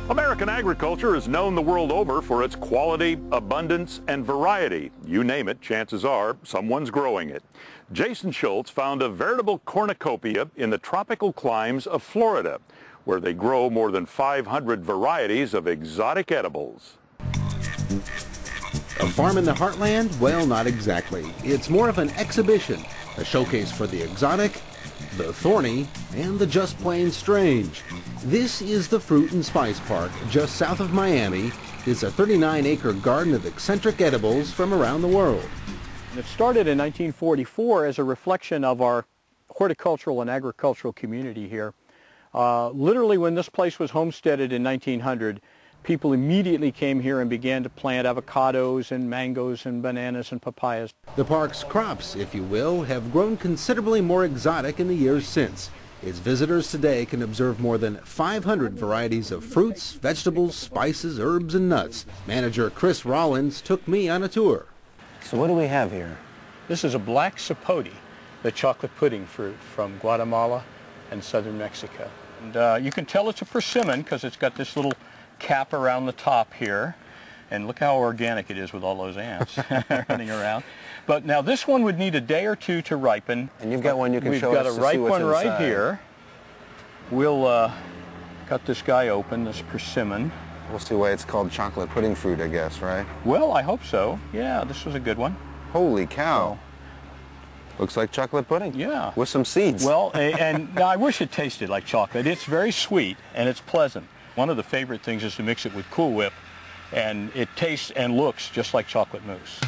American agriculture is known the world over for its quality, abundance, and variety. You name it, chances are someone's growing it. Jason Schultz found a veritable cornucopia in the tropical climes of Florida, where they grow more than 500 varieties of exotic edibles. A farm in the Heartland? Well, not exactly. It's more of an exhibition, a showcase for the exotic, the thorny, and the just plain strange. This is the Fruit and Spice Park, just south of Miami. It's a 39-acre garden of eccentric edibles from around the world. It started in 1944 as a reflection of our horticultural and agricultural community here. Literally, when this place was homesteaded in 1900, people immediately came here and began to plant avocados and mangoes and bananas and papayas. The park's crops, if you will, have grown considerably more exotic in the years since. Its visitors today can observe more than 500 varieties of fruits, vegetables, spices, herbs, and nuts. Manager Chris Rollins took me on a tour. So what do we have here? This is a black sapote, the chocolate pudding fruit from Guatemala and southern Mexico. And you can tell it's a persimmon because it's got this little cap around the top here. And look how organic it is with all those ants running around. But now this one would need a day or two to ripen. And you've got one you can show us to see what's inside. We've got a ripe one right here. We'll cut this guy open, this persimmon. We'll see why it's called chocolate pudding fruit, I guess, right? Well, I hope so. Yeah, this was a good one. Holy cow. Looks like chocolate pudding. Yeah. With some seeds. Well, and now I wish it tasted like chocolate. It's very sweet and it's pleasant. One of the favorite things is to mix it with Cool Whip, and it tastes and looks just like chocolate mousse.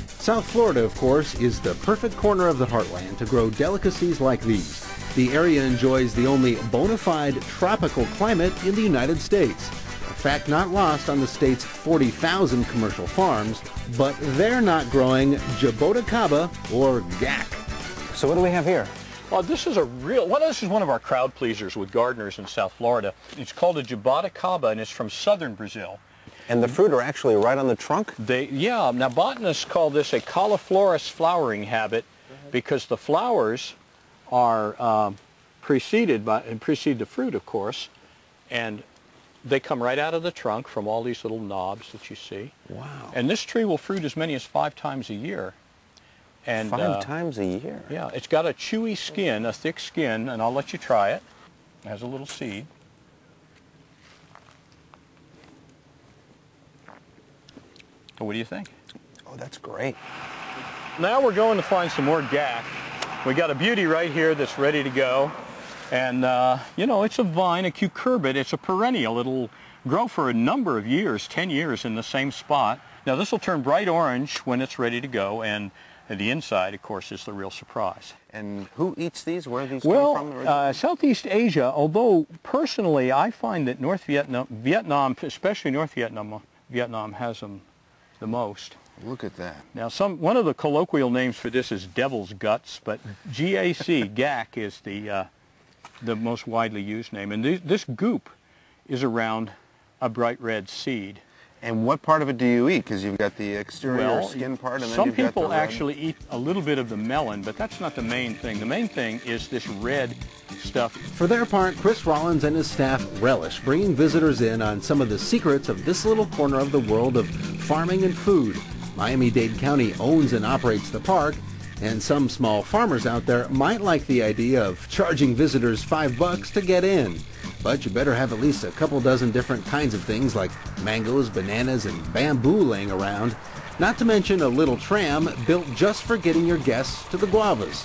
South Florida, of course, is the perfect corner of the Heartland to grow delicacies like these. The area enjoys the only bona fide tropical climate in the United States. A fact not lost on the state's 40,000 commercial farms, but they're not growing jabotacaba or gac. So what do we have here? Well, this is this is one of our crowd pleasers with gardeners in South Florida. It's called a jabotacaba, and it's from southern Brazil. And the fruit are actually right on the trunk? Yeah. Now, botanists call this a cauliflorous flowering habit because the flowers are precede the fruit, of course, and they come right out of the trunk from all these little knobs that you see. Wow. And this tree will fruit as many as 5 times a year. And 5 times a year? Yeah, it's got a chewy skin, a thick skin, and I'll let you try it. It has a little seed. Well, what do you think? Oh, that's great. Now we're going to find some more gac. We got a beauty right here that's ready to go. And, you know, it's a vine, a cucurbit. It's a perennial. It'll grow for a number of years, 10 years in the same spot. Now, this will turn bright orange when it's ready to go, and the inside, of course, is the real surprise. And who eats these? Where are these come from? Well, Southeast Asia, although personally I find that North Vietnam, especially North Vietnam has them the most. Look at that. Now, one of the colloquial names for this is devil's guts, but GAC, gac, is the most widely used name. And this goop is around a bright red seed. And what part of it do you eat? Because you've got the exterior skin part, and then you've got the some people red. actually eat a little bit of the melon, but that's not the main thing. The main thing is this red stuff. For their part, Chris Rollins and his staff relish bringing visitors in on some of the secrets of this little corner of the world of farming and food. Miami-Dade County owns and operates the park, and some small farmers out there might like the idea of charging visitors $5 to get in. But you better have at least a couple dozen different kinds of things like mangoes, bananas, and bamboo laying around. Not to mention a little tram built just for getting your guests to the guavas.